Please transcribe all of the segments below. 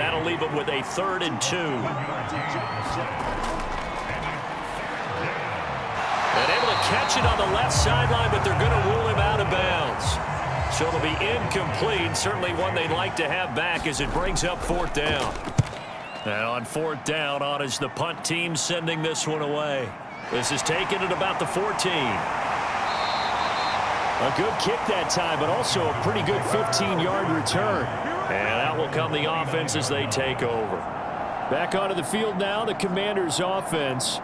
That'll leave them with a 3rd and 2. And able to catch it on the left sideline, but they're going to rule him out of bounds. So it'll be incomplete. Certainly one they'd like to have back as it brings up 4th down. And on 4th down, on is the punt team sending this one away. This is taken at about the 14. A good kick that time, but also a pretty good 15-yard return. And out will come the offense as they take over. Back onto the field now, the Commanders' offense.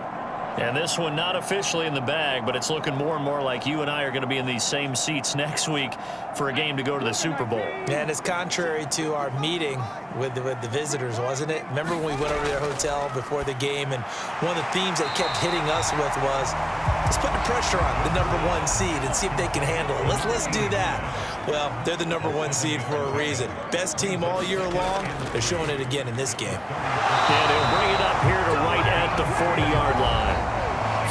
And this one not officially in the bag, but it's looking more and more like you and I are going to be in these same seats next week for a game to go to the Super Bowl. And it's contrary to our meeting with the visitors, wasn't it? Remember when we went over to their hotel before the game, and one of the themes they kept hitting us with was, let's put the pressure on the #1 seed and see if they can handle it. Let's do that. Well, they're the #1 seed for a reason. Best team all year long. They're showing it again in this game. And he'll bring it up here to right at the 40-yard line.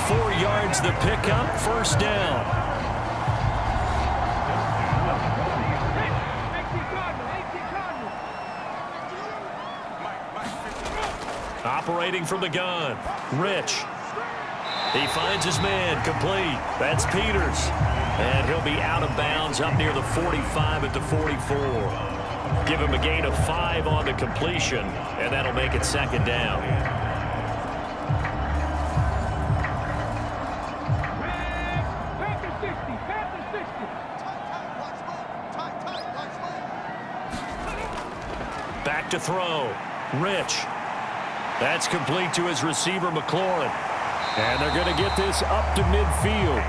4 yards the pickup, 1st down. Operating from the gun, Rich. He finds his man, complete. That's Peters. And he'll be out of bounds up near the 45 at the 44. Give him a gain of 5 on the completion, and that'll make it 2nd down. Back to throw. Rich. That's complete to his receiver, McLaurin. And they're going to get this up to midfield.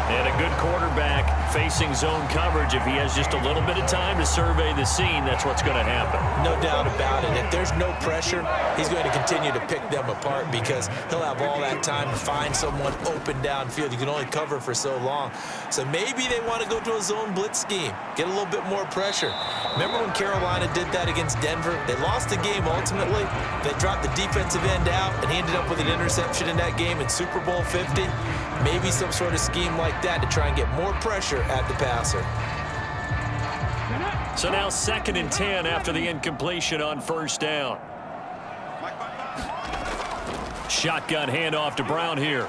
And a good quarterback facing zone coverage. If he has just a little bit of time to survey the scene, that's what's going to happen. No doubt about it. If there's no pressure, he's going to continue to pick them apart because he'll have all that time to find someone open downfield. You can only cover for so long. So maybe they want to go to a zone blitz scheme, get a little bit more pressure. Remember when Carolina did that against Denver? They lost the game ultimately. They dropped the defensive end out, and he ended up with an interception in that game in Super Bowl 50. Maybe some sort of scheme like that to try and get more pressure at the passer. So now 2nd and 10 after the incompletion on 1st down. Shotgun handoff to Brown here.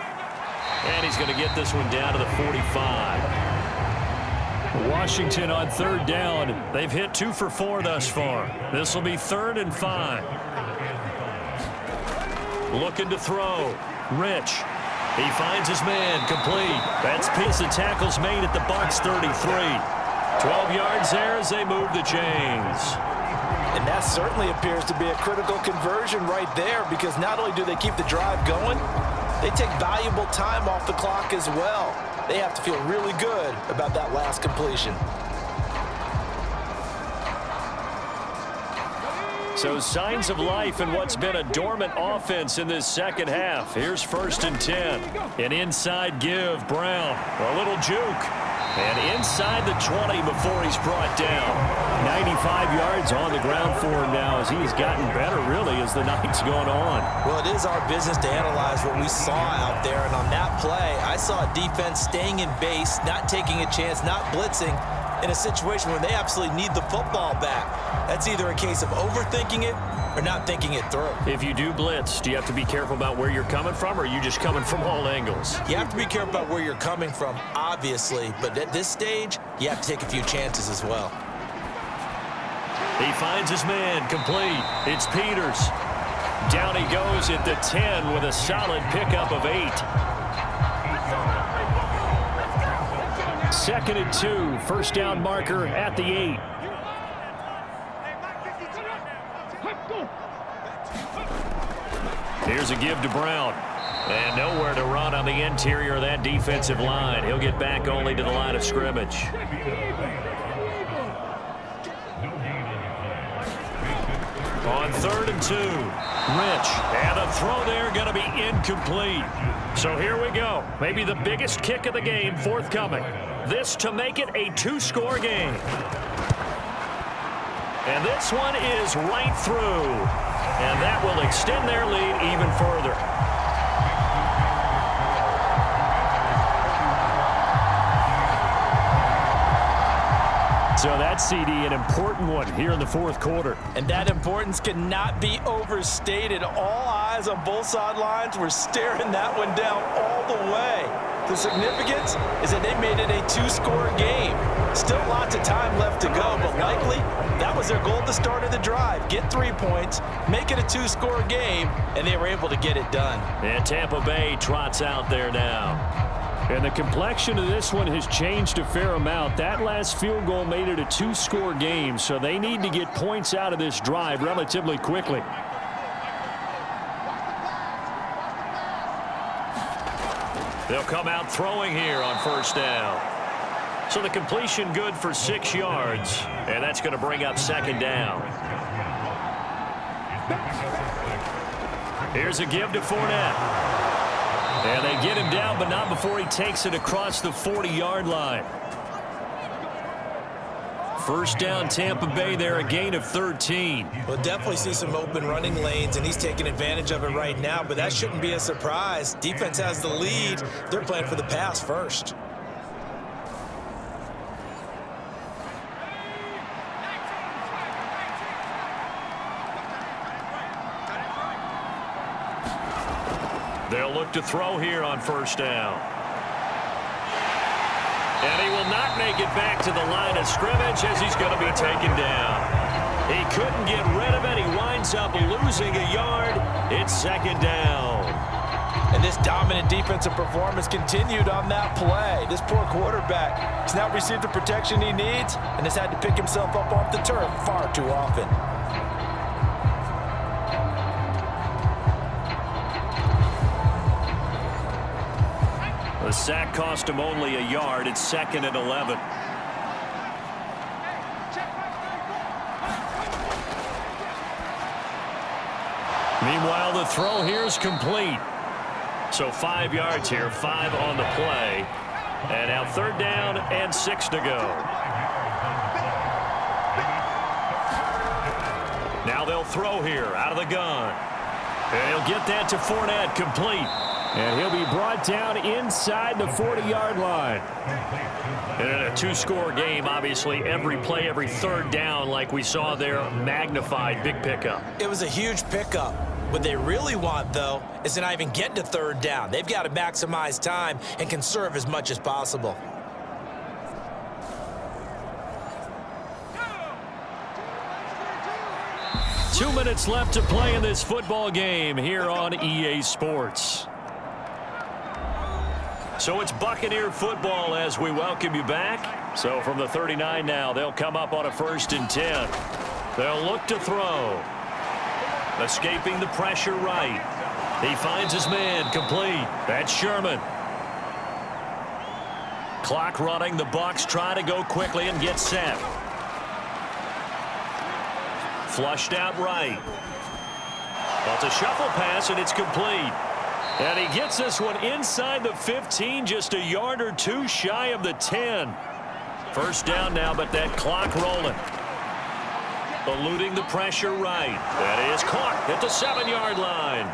And he's going to get this one down to the 45. Washington on 3rd down. They've hit 2 for 4 thus far. This will be 3rd and 5. Looking to throw. Rich. He finds his man, complete. That's piece of tackles made at the Bucs 33. 12 yards there as they move the chains. And that certainly appears to be a critical conversion right there because not only do they keep the drive going, they take valuable time off the clock as well. They have to feel really good about that last completion. So signs of life in what's been a dormant offense in this 2nd half. Here's 1st and 10. An inside give, Brown. A little juke. And inside the 20 before he's brought down. 95 yards on the ground for him now as he's gotten better, really, as the night's gone on. Well, it is our business to analyze what we saw out there. And on that play, I saw a defense staying in base, not taking a chance, not blitzing, in a situation where they absolutely need the football back. That's either a case of overthinking it or not thinking it through. If you do blitz, do you have to be careful about where you're coming from, or are you just coming from all angles? You have to be careful about where you're coming from, obviously, but at this stage, you have to take a few chances as well. He finds his man, complete. It's Peters. Down he goes at the 10 with a solid pickup of 8. 2nd and 2, 1st down marker at the 8. Here's a give to Brown. And nowhere to run on the interior of that defensive line. He'll get back only to the line of scrimmage. On 3rd and 2, Rich. And a throw there going to be incomplete. So here we go. Maybe the biggest kick of the game forthcoming. This to make it a 2-score game. And this one is right through. And that will extend their lead even further. So that CD, an important one here in the fourth quarter. And that importance cannot be overstated. All eyes on both sidelines were staring that one down all the way. The significance is that they made it a two-score game. Still lots of time left to go, but likely that was their goal at the start of the drive. Get 3 points, make it a two-score game, and they were able to get it done. And Tampa Bay trots out there now. And the complexion of this one has changed a fair amount. That last field goal made it a two-score game, so they need to get points out of this drive relatively quickly. They'll come out throwing here on first down. So the completion good for 6 yards, and that's going to bring up second down. Here's a give to Fournette. And they get him down, but not before he takes it across the 40-yard line. First down, Tampa Bay there, a gain of 13. We'll definitely see some open running lanes, and he's taking advantage of it right now, but that shouldn't be a surprise. Defense has the lead. They're playing for the pass first. They'll look to throw here on first down. And he will not make it back to the line of scrimmage as he's going to be taken down. He couldn't get rid of it. He winds up losing a yard. It's second down. And this dominant defensive performance continued on that play. This poor quarterback has now received the protection he needs and has had to pick himself up off the turf far too often. The sack cost him only a yard. It's second and 11. Meanwhile, the throw here is complete. So 5 yards here, 5 on the play. And now third down and 6 to go. Now they'll throw here out of the gun. And he'll get that to Fournette, complete. And he'll be brought down inside the 40-yard line. And in a two-score game, obviously, every play, every third down, like we saw there, magnified, big pickup. It was a huge pickup. What they really want, though, is to not even get to third down. They've got to maximize time and conserve as much as possible. Two minutes left to play in this football game here on EA Sports. So it's Buccaneer football as we welcome you back. So from the 39 now, they'll come up on a 1st and 10. They'll look to throw. Escaping the pressure right. He finds his man, complete. That's Sherman. Clock running. The Bucs try to go quickly and get set. Flushed out right. Well, it's a shuffle pass, and it's complete. And he gets this one inside the 15, just a yard or two shy of the 10. First down now, but that clock rolling. Eluding the pressure right. That is caught at the 7-yard line.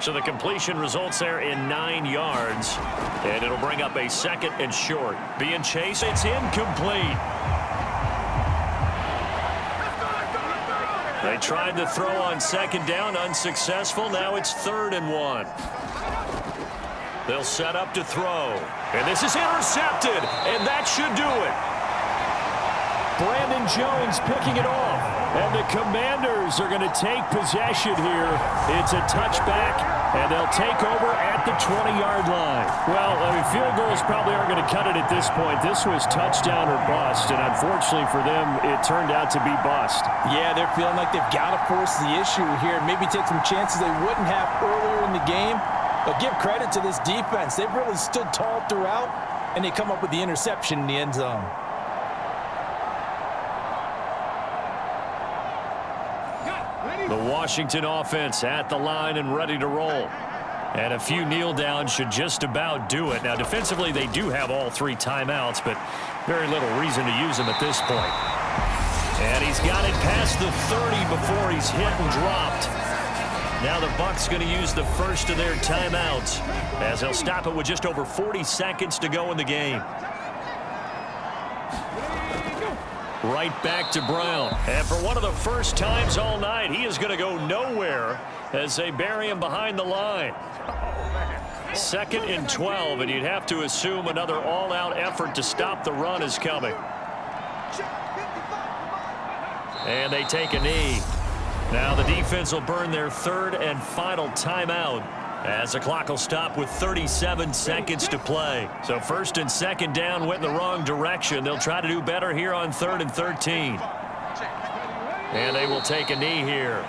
So the completion results there in 9 yards. And it'll bring up a 2nd and short. Being chased, it's incomplete. They tried to throw on 2nd down, unsuccessful. Now it's 3rd and 1. They'll set up to throw. And this is intercepted, and that should do it. Brandon Jones picking it off. And the Commanders are going to take possession here. It's a touchback, and they'll take over at the 20-yard line. Well, field goals probably aren't going to cut it at this point. This was touchdown or bust, and unfortunately for them, it turned out to be bust. Yeah, they're feeling like they've got to force the issue here. Maybe take some chances they wouldn't have earlier in the game. But give credit to this defense. They've really stood tall throughout, and they come up with the interception in the end zone. The Washington offense at the line and ready to roll. And a few kneel downs should just about do it. Now, defensively, they do have all 3 timeouts, but very little reason to use them at this point. And he's got it past the 30 before he's hit and dropped. Now the Bucs going to use the first of their timeouts as they'll stop it with just over 40 seconds to go in the game. Right back to Brown. And for one of the first times all night, he is going to go nowhere as they bury him behind the line. 2nd and 12, and you'd have to assume another all-out effort to stop the run is coming. And they take a knee. Now the defense will burn their 3rd and final timeout as the clock will stop with 37 seconds to play. So 1st and 2nd down went in the wrong direction. They'll try to do better here on 3rd and 13. And they will take a knee here.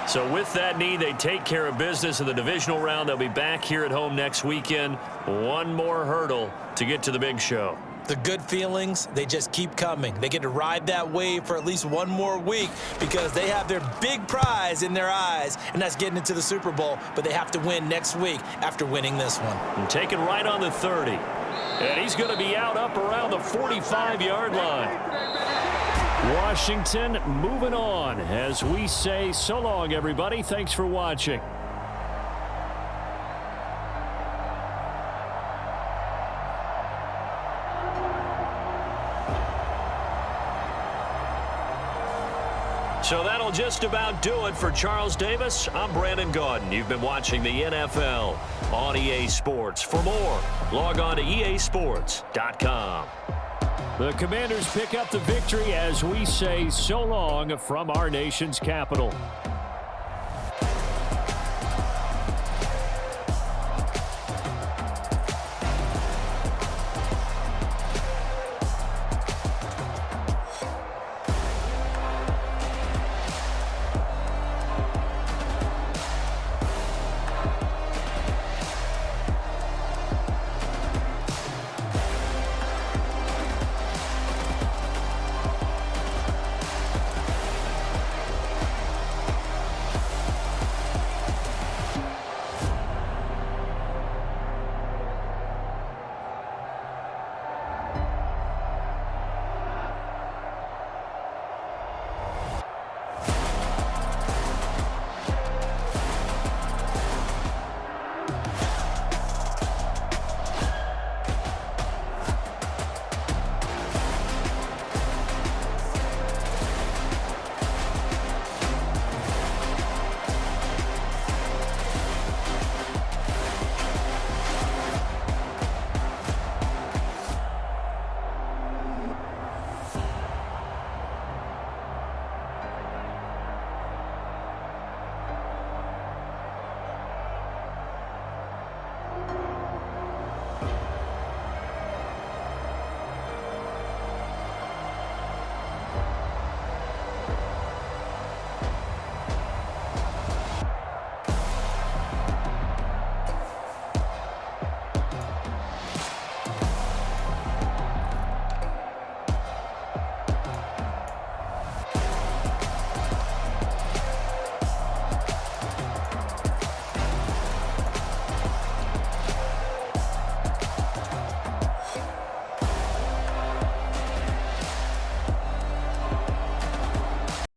So with that knee, they take care of business in the divisional round. They'll be back here at home next weekend. One more hurdle to get to the big show. The good feelings, they just keep coming. They get to ride that wave for at least one more week because they have their big prize in their eyes, and that's getting into the Super Bowl. But they have to win next week after winning this one. And taken right on the 30. And he's going to be out up around the 45-yard line. Washington moving on as we say so long, everybody. Thanks for watching. So that'll just about do it for Charles Davis. I'm Brandon Gaudin. You've been watching the NFL on EA Sports. For more, log on to easports.com. The Commanders pick up the victory as we say so long from our nation's capital.